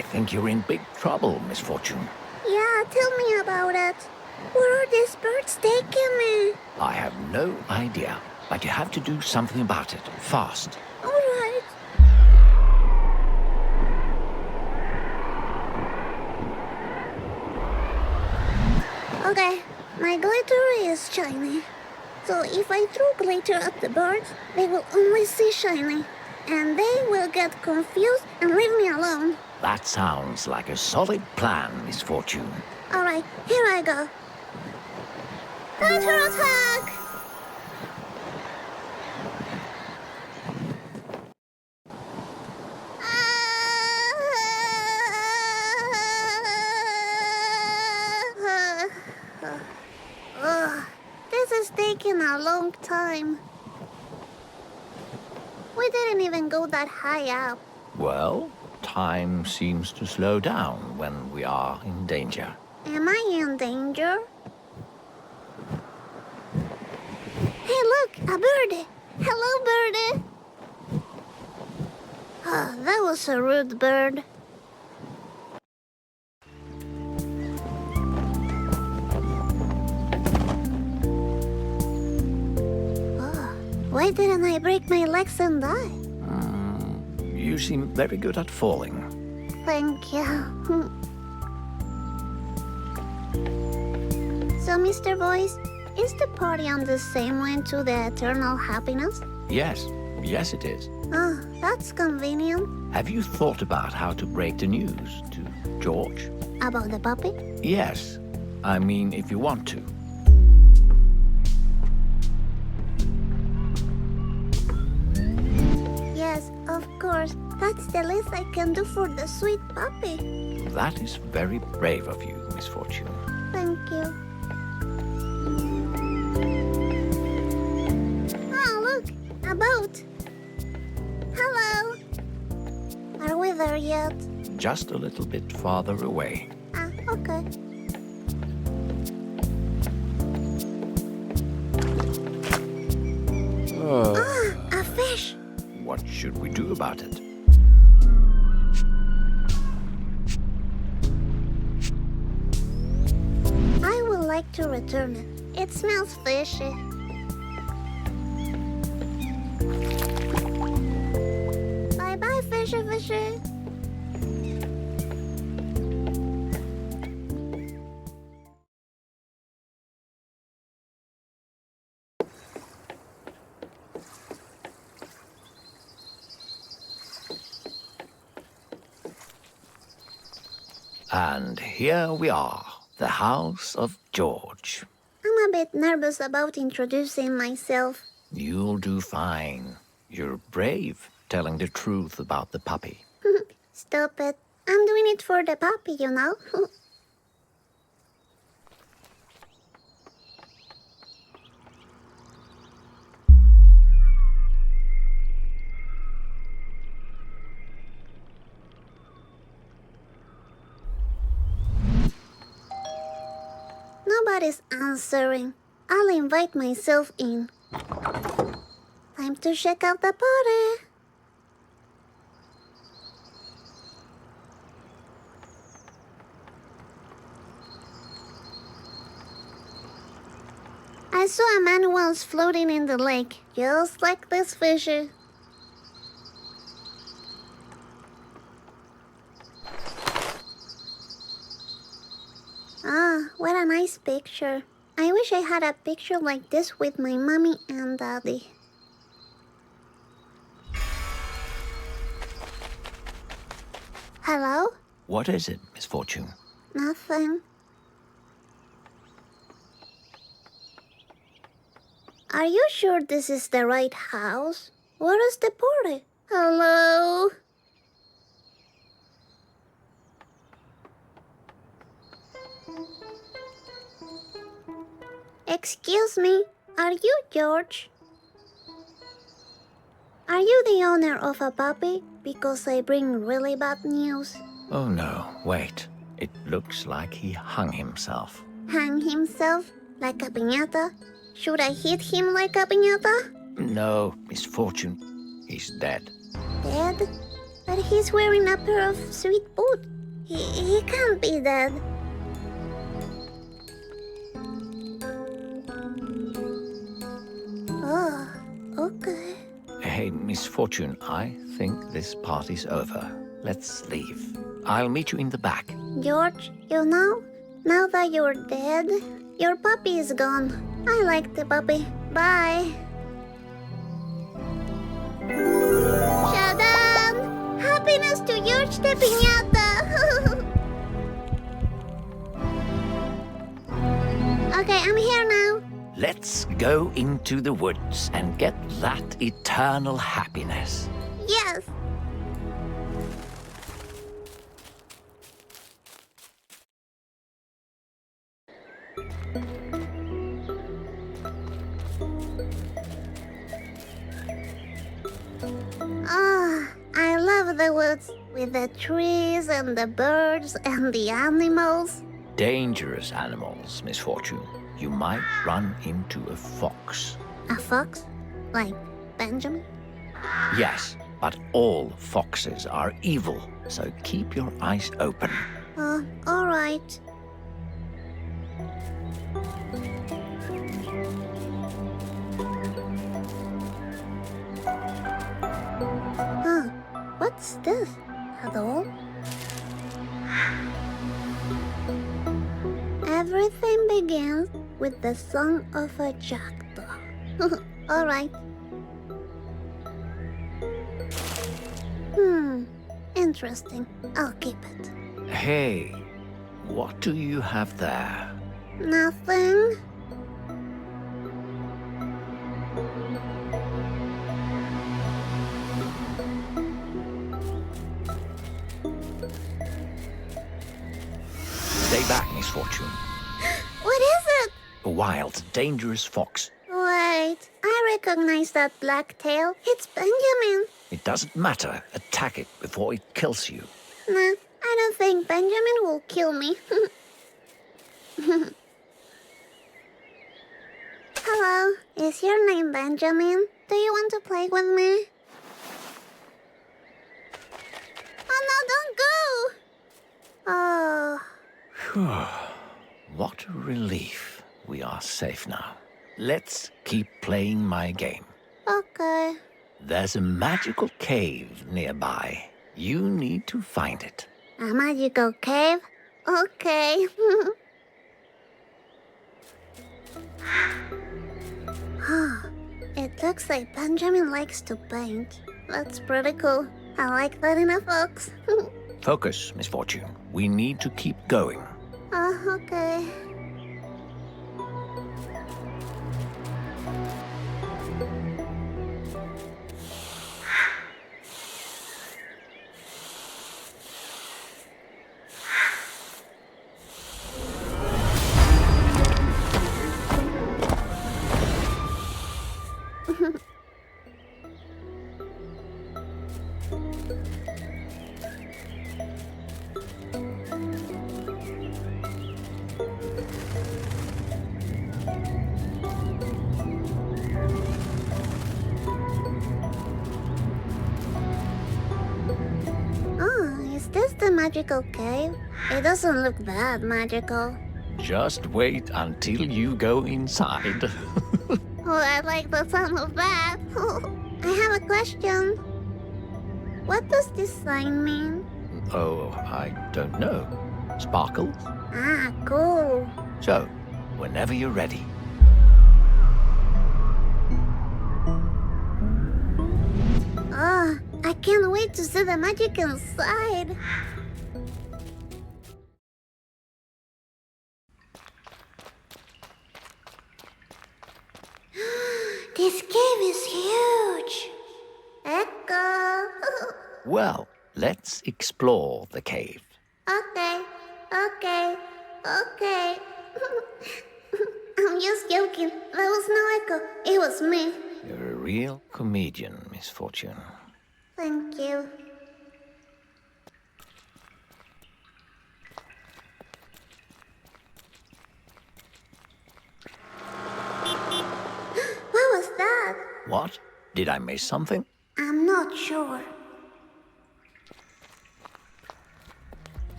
I think you're in big trouble, Misfortune. Yeah, tell me about it. Where are these birds taking me? I have no idea, but you have to do something about it, fast. All right. Okay, my glitter is shiny. So if I throw glitter at the birds, they will only see shiny. And they will get confused and leave me alone. That sounds like a solid plan, Misfortune. All right, here I go. Glitter attack! This is taking a long time. We didn't even go that high up. Well, time seems to slow down when we are in danger. Am I in danger? Hey, look, a birdie. Hello, birdie. Oh, that was a rude bird. Oh, why didn't I break my legs and die? You seem very good at falling. Thank you. So, Mr. Voice, is the party on the same way to the eternal happiness? Yes, it is. Oh, that's convenient. Have you thought about how to break the news to George? About the puppy? Yes. I mean, if you want to. Yes, of course. That's the least I can do for the sweet puppy. That is very brave of you, Misfortune. Thank you. Oh, look! A boat! Hello! Are we there yet? Just a little bit farther away. Ah, okay. Ah, a fish! What should we do about it? I would like to return it. It smells fishy. Bye-bye, fishy fishy. And here we are, the house of George. I'm a bit nervous about introducing myself. You'll do fine. You're brave, telling the truth about the puppy. Stop it. I'm doing it for the puppy, you know. Nobody's answering. I'll invite myself in. Time to check out the party. I saw a man once floating in the lake, just like this fishy. Ah, what a nice picture. I wish I had a picture like this with my mommy and daddy. Hello? What is it, Misfortune? Nothing. Are you sure this is the right house? Where is the party? Hello? Excuse me, are you George? Are you the owner of a puppy? Because I bring really bad news. Oh no, wait. It looks like he hung himself. Hang himself like a piñata? Should I hit him like a piñata? No, Misfortune. He's dead. Dead? But he's wearing a pair of sweet boots. He can't be dead. Oh, okay. Hey, Misfortune, I think this party's over. Let's leave. I'll meet you in the back. George, now that you're dead, your puppy is gone. I like the puppy. Bye. Shadan! Happiness to George de Piñata! Okay, I'm here now. Let's go into the woods and get that eternal happiness. Yes. I love the woods with the trees and the birds and the animals. Dangerous animals, Misfortune. You might run into a fox. A fox? Like Benjamin? Yes, but all foxes are evil, so keep your eyes open. All right. What's this? A doll? Everything begins with the song of a jackdaw. All right. Interesting. I'll keep it. Hey, what do you have there? Nothing. Stay back, Misfortune. What is it? A wild, dangerous fox. Wait, I recognize that black tail. It's Benjamin. It doesn't matter. Attack it before it kills you. Nah, I don't think Benjamin will kill me. Hello, is your name Benjamin? Do you want to play with me? Oh no, don't go! Oh. What a relief. We are safe now. Let's keep playing my game. Okay. There's a magical cave nearby. You need to find it. A magical cave? Okay. It looks like Benjamin likes to paint. That's pretty cool. I like that in a fox. Focus, Misfortune. We need to keep going. Okay. Is this the magical cave? It doesn't look that magical. Just wait until you go inside. Oh, I like the sound of that. I have a question. What does this sign mean? Oh, I don't know. Sparkles? Ah, cool. So, whenever you're ready. Oh, I can't wait to see the magic inside. This cave is huge. Echo. Well, let's explore the cave. Okay. I'm just joking. There was no echo. It was me. You're a real comedian, Misfortune. Thank you. What was that? What? Did I miss something? I'm not sure.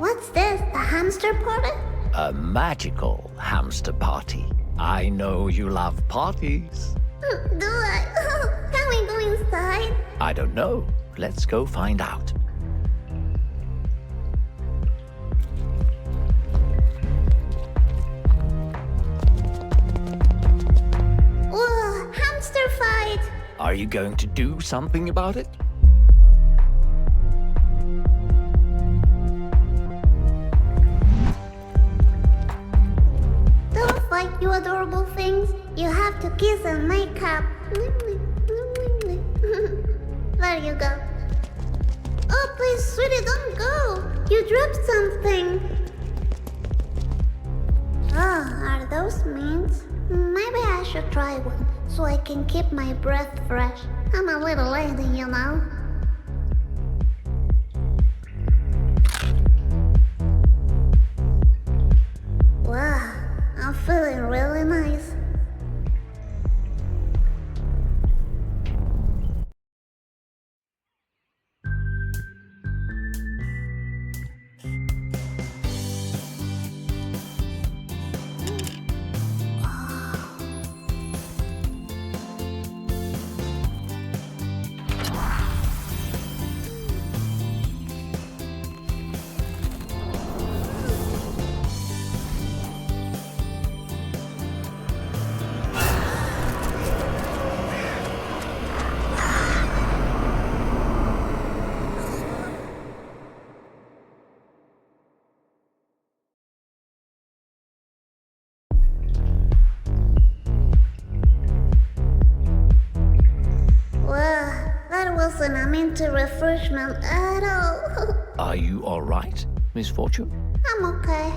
What's this? The hamster party? A magical hamster party. I know you love parties. Do I? Can we go inside? I don't know. Let's go find out. Whoa, hamster fight! Are you going to do something about it? Don't fight, you adorable things. You have to kiss and make up. There you go. Oh, please, sweetie, don't go. You dropped something. Oh, are those mints? Maybe I should try one so I can keep my breath fresh. I'm a little lady, you know. Wow, I'm feeling really nice. Wow, that wasn't a minty refreshment at all. Are you all right, Misfortune? I'm okay.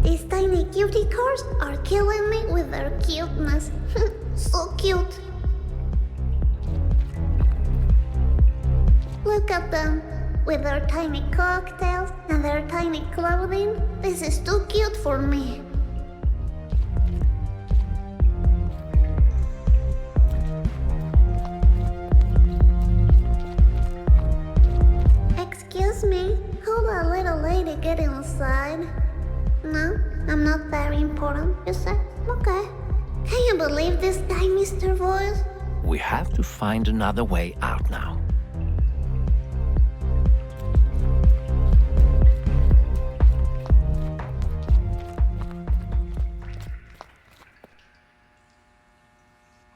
These tiny cutie cars are killing me with their cuteness. So cute. Look at them. With their tiny cocktails and their tiny clothing. This is too cute for me. Excuse me, how will a little lady get inside? No, I'm not very important, you say? Okay. Can you believe this guy, Mr. Voice? We have to find another way out now.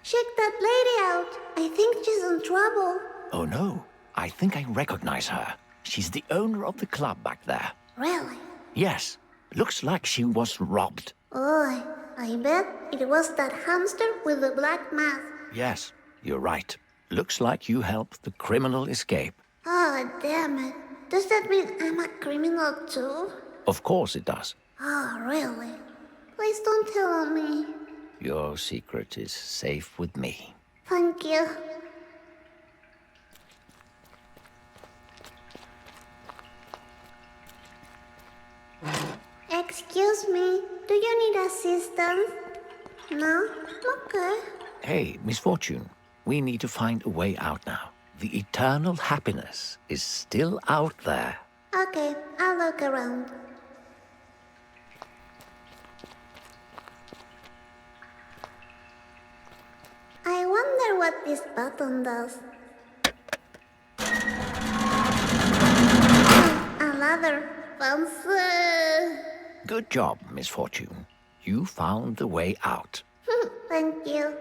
Check that lady out. I think she's in trouble. Oh no, I think I recognize her. She's the owner of the club back there. Really? Yes, looks like she was robbed. Oh, I bet it was that hamster with the black mask. Yes, you're right. Looks like you helped the criminal escape. Oh, damn it. Does that mean I'm a criminal too? Of course it does. Oh, really? Please don't tell on me. Your secret is safe with me. Thank you. Excuse me, do you need assistance? No? Okay. Hey, Misfortune, we need to find a way out now. The eternal happiness is still out there. Okay, I'll look around. I wonder what this button does. A ladder. Fancy. Good job, Misfortune. You found the way out. Thank you.